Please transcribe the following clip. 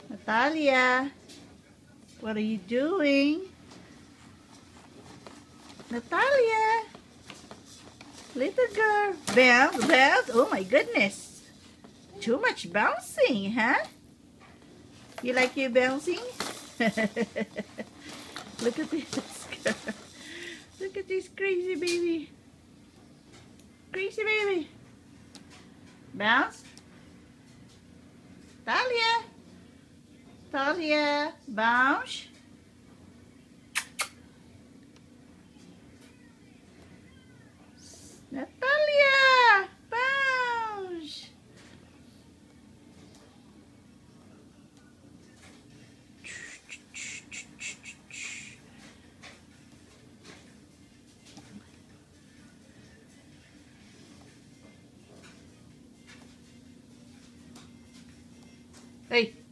Natalia, what are you doing? Natalia, little girl, bounce, bounce. Oh my goodness, too much bouncing, huh? You like you bouncing? Look at this girl. Look at this crazy baby. Crazy baby. Bounce. Talia. Talia. Bounce. Natalia. Bounce. Hey.